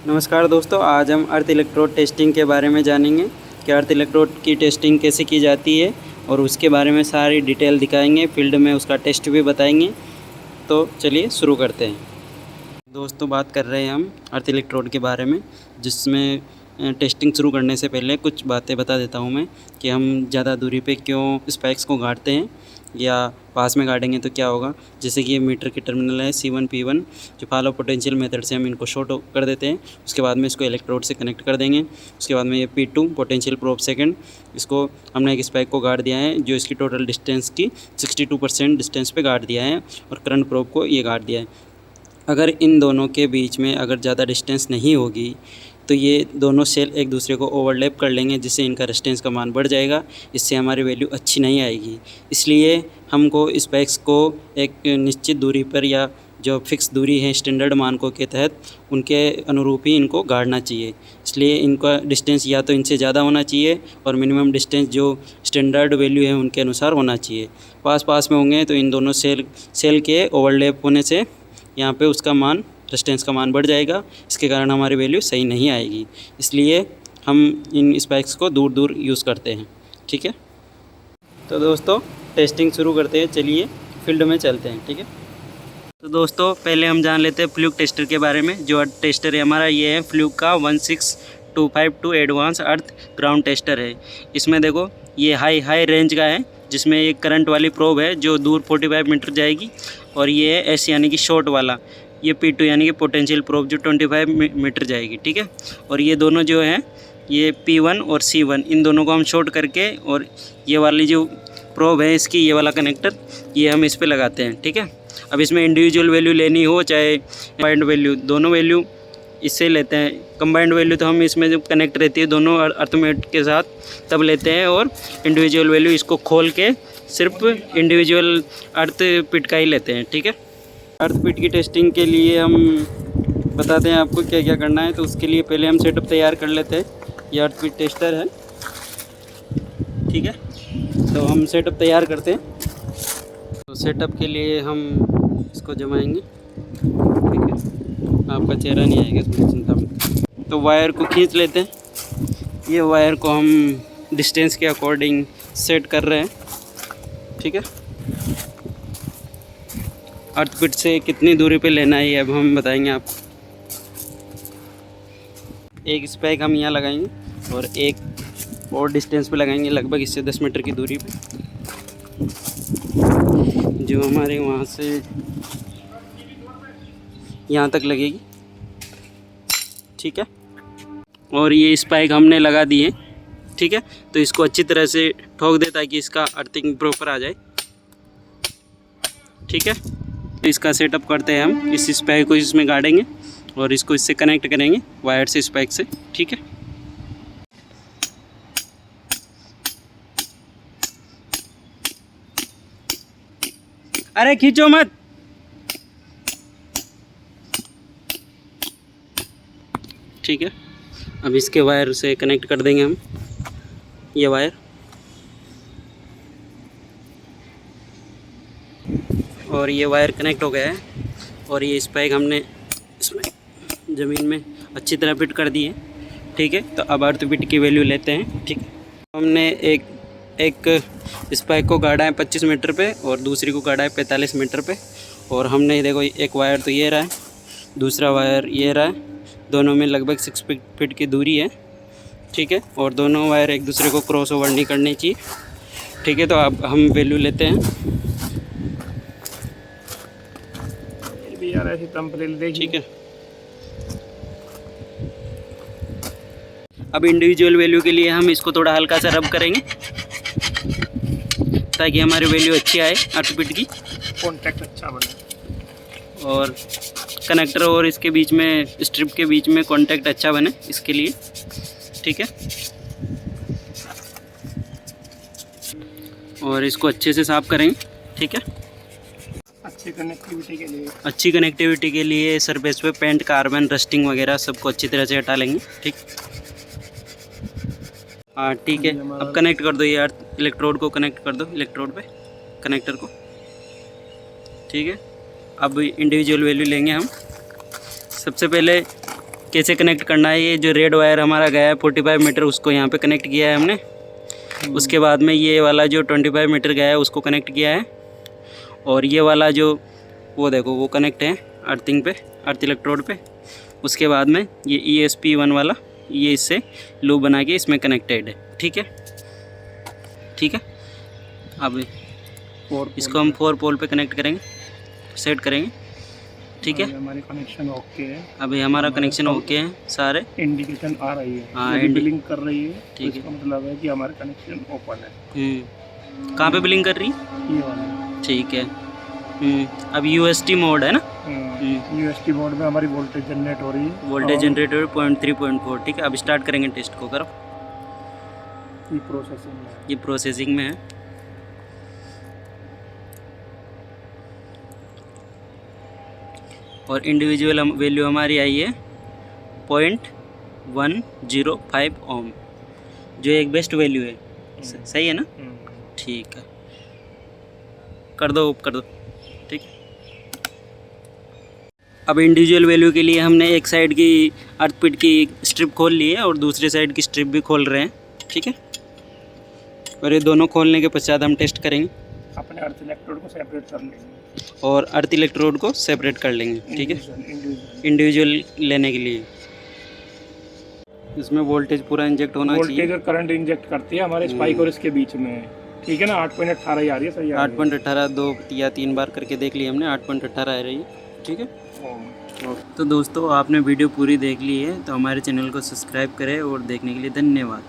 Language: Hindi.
नमस्कार दोस्तों, आज हम अर्थ इलेक्ट्रोड टेस्टिंग के बारे में जानेंगे कि अर्थ इलेक्ट्रोड की टेस्टिंग कैसे की जाती है और उसके बारे में सारी डिटेल दिखाएंगे। फील्ड में उसका टेस्ट भी बताएंगे। तो चलिए शुरू करते हैं। दोस्तों, बात कर रहे हैं हम अर्थ इलेक्ट्रोड के बारे में, जिसमें टेस्टिंग शुरू करने से पहले कुछ बातें बता देता हूं मैं कि हम ज़्यादा दूरी पे क्यों स्पाइक्स को गाड़ते हैं या पास में गाड़ेंगे तो क्या होगा। जैसे कि ये मीटर की टर्मिनल है C1 P1, जो फॉलो पोटेंशियल मेथड से हम इनको शॉर्ट कर देते हैं। उसके बाद में इसको इलेक्ट्रोड से कनेक्ट कर देंगे। उसके बाद में ये P2 पोटेंशियल प्रोब सेकंड, इसको हमने एक स्पाइक को गाड़ दिया है जो इसकी टोटल डिस्टेंस की 62% डिस्टेंस पे गाड़ दिया है, और करंट प्रोब को ये गाड़ दिया है। अगर इन दोनों के बीच में अगर ज़्यादा डिस्टेंस नहीं होगी तो ये दोनों सेल एक दूसरे को ओवरलैप कर लेंगे, जिससे इनका रेजिस्टेंस का मान बढ़ जाएगा। इससे हमारी वैल्यू अच्छी नहीं आएगी। इसलिए हमको स्पाइक्स को एक निश्चित दूरी पर या जो फिक्स दूरी है स्टैंडर्ड मानकों के तहत, उनके अनुरूप ही इनको गाड़ना चाहिए। इसलिए इनका डिस्टेंस या तो इनसे ज़्यादा होना चाहिए और मिनिमम डिस्टेंस जो स्टैंडर्ड वैल्यू है उनके अनुसार होना चाहिए। पास में होंगे तो इन दोनों सेल के ओवरलैप होने से यहाँ पे उसका मान, रेजिस्टेंस का मान बढ़ जाएगा। इसके कारण हमारी वैल्यू सही नहीं आएगी। इसलिए हम इन स्पाइक्स को दूर दूर यूज़ करते हैं। ठीक है, तो दोस्तों टेस्टिंग शुरू करते हैं। चलिए फील्ड में चलते हैं। ठीक है, तो दोस्तों पहले हम जान लेते हैं फ्लूक टेस्टर के बारे में। जो अर्थ टेस्टर है हमारा, ये है फ्लूक का 16252 एडवांस अर्थ ग्राउंड टेस्टर है। इसमें देखो ये हाई रेंज का है, जिसमें एक करंट वाली प्रोब है जो दूर 45 मीटर जाएगी, और ये है S यानी कि शॉर्ट वाला, ये P2 यानी कि पोटेंशियल प्रोब जो 25 मीटर जाएगी। ठीक है, और ये दोनों जो हैं, ये P1 और C1, इन दोनों को हम शॉर्ट करके, और ये वाली जो प्रोब है इसकी, ये वाला कनेक्टर, ये हम इस पे लगाते हैं। ठीक है, अब इसमें इंडिविजुअल वैल्यू लेनी हो चाहे कंबाइंड वैल्यू, दोनों वैल्यू इससे लेते हैं। कंबाइंड वैल्यू तो हम इसमें जब कनेक्ट रहती है दोनों अर्थमेट के साथ तब लेते हैं, और इंडिविजुअल वैल्यू इसको खोल के सिर्फ इंडिविजुअल अर्थ पिट का ही लेते हैं। ठीक है, अर्थ पिट की टेस्टिंग के लिए हम बताते हैं आपको क्या क्या करना है। तो उसके लिए पहले हम सेटअप तैयार कर लेते हैं। ये अर्थ पिट टेस्टर है। ठीक है, तो हम सेटअप तैयार करते हैं। तो सेटअप के लिए हम इसको जमाएंगे। ठीक है, आपका चेहरा नहीं आएगा, इसमें चिंता मत। तो वायर को खींच लेते हैं। ये वायर को हम डिस्टेंस के अकॉर्डिंग सेट कर रहे हैं। ठीक है, अर्थ पिट से कितनी दूरी पे लेना है ये अब हम बताएंगे आपको। एक स्पाइक हम यहाँ लगाएंगे और एक और डिस्टेंस पे लगाएंगे, लगभग इससे 10 मीटर की दूरी पे, जो हमारे वहाँ से यहाँ तक लगेगी। ठीक है, और ये स्पाइक हमने लगा दी है। ठीक है, तो इसको अच्छी तरह से ठोक दे ताकि इसका अर्थिंग प्रॉपर आ जाए। ठीक है, तो इसका सेटअप करते हैं हम। इस स्पाइक को इसमें गाड़ेंगे और इसको इससे कनेक्ट करेंगे वायर से, स्पाइक से। ठीक है, अरे खींचो मत। ठीक है, अब इसके वायर से कनेक्ट कर देंगे हम ये वायर, और ये वायर कनेक्ट हो गया है। और ये स्पाइक हमने इसमें ज़मीन में अच्छी तरह फिट कर दी है। ठीक है, तो अब अर्थ पिट की वैल्यू लेते हैं। ठीक है, हमने एक स्पाइक को गाड़ा है 25 मीटर पे और दूसरी को गाड़ा है 45 मीटर पे। और हमने देखो एक वायर तो ये रहा है, दूसरा वायर ये रहा है, दोनों में लगभग 6 फीट की दूरी है। ठीक है, और दोनों वायर एक दूसरे को क्रॉस ओवर नहीं करनी चाहिए। ठीक है, तो अब हम वैल्यू लेते हैं। ठीक है, अब इंडिविजुअल वैल्यू के लिए हम इसको थोड़ा हल्का सा रब करेंगे ताकि हमारी वैल्यू अच्छी आए, अर्थ पिट की कॉन्टैक्ट अच्छा बने, और कनेक्टर और इसके बीच में, स्ट्रिप के बीच में कॉन्टैक्ट अच्छा बने, इसके लिए। ठीक है, और इसको अच्छे से साफ करेंगे। ठीक है, अच्छी कनेक्टिविटी के लिए सरफेस पे पेंट, कार्बन, रस्टिंग वगैरह सबको अच्छी तरह से हटा लेंगे। ठीक, हाँ ठीक है। अब कनेक्ट कर दो ये अर्थ इलेक्ट्रोड को, कनेक्ट कर दो इलेक्ट्रोड पे कनेक्टर को। ठीक है, अब इंडिविजुअल वैल्यू लेंगे हम। सबसे पहले कैसे कनेक्ट करना है। ये जो रेड वायर हमारा गया है 45 मीटर, उसको यहाँ पे कनेक्ट किया है हमने। उसके बाद में ये वाला जो 25 मीटर गया है उसको कनेक्ट किया है, और ये वाला जो वो देखो वो कनेक्ट है अर्थिंग पे, अर्थ इलेक्ट्रोड पे। उसके बाद में ये ESP1 वाला ये इससे लूप बना के इसमें कनेक्टेड है। ठीक है, ठीक है। अब इसको हम 4 पोल पे कनेक्ट करेंगे, सेट करेंगे। ठीक है, हमारे कनेक्शन ओके है। अभी हमारा कनेक्शन ओके है सारे, इंडिकेशन आ रही है। हाँ, बिलिंग कर रही है। ठीक है, इसका मतलब है कि हमारा कनेक्शन ओपन है। कहाँ पे बिलिंग कर रही है? ये वाला। ठीक है। अब UST मोड है ना। UST मोड में हमारी वोल्टेज जनरेट हो रही है। Voltage generator 0.3 0.4। ठीक है, अब स्टार्ट करेंगे टेस्ट को। करो, ये प्रोसेसिंग में है। ये प्रोसेसिंग में है। और इंडिविजुअल वैल्यू हमारी आई है 0.105 ओम, जो एक बेस्ट वैल्यू है। सही है ना? ठीक है, कर दो, कर दो। ठीक। अब इंडिविजुअल वैल्यू के लिए हमने एक साइड की अर्थ पिट की स्ट्रिप खोल ली है और दूसरी साइड की स्ट्रिप भी खोल रहे हैं। ठीक है, और ये दोनों खोलने के पश्चात हम टेस्ट करेंगे। अपने अर्थ इलेक्ट्रोड को सेपरेट कर लेंगे और अर्थ इलेक्ट्रोड को सेपरेट कर लेंगे। ठीक है, इंडिविजुअल लेने के लिए इसमें वोल्टेज पूरा इंजेक्ट होना चाहिए। वोल्टेज और करंट इंजेक्ट करती है हमारे स्पाइक और इसके बीच में। ठीक है ना, 8.18 ही आ रही है। सही 8.18 2 या 3 बार करके देख लिया हमने, 8.18 आ रही है। ठीक है। तो दोस्तों, आपने वीडियो पूरी देख ली है, तो हमारे चैनल को सब्सक्राइब करें और देखने के लिए धन्यवाद।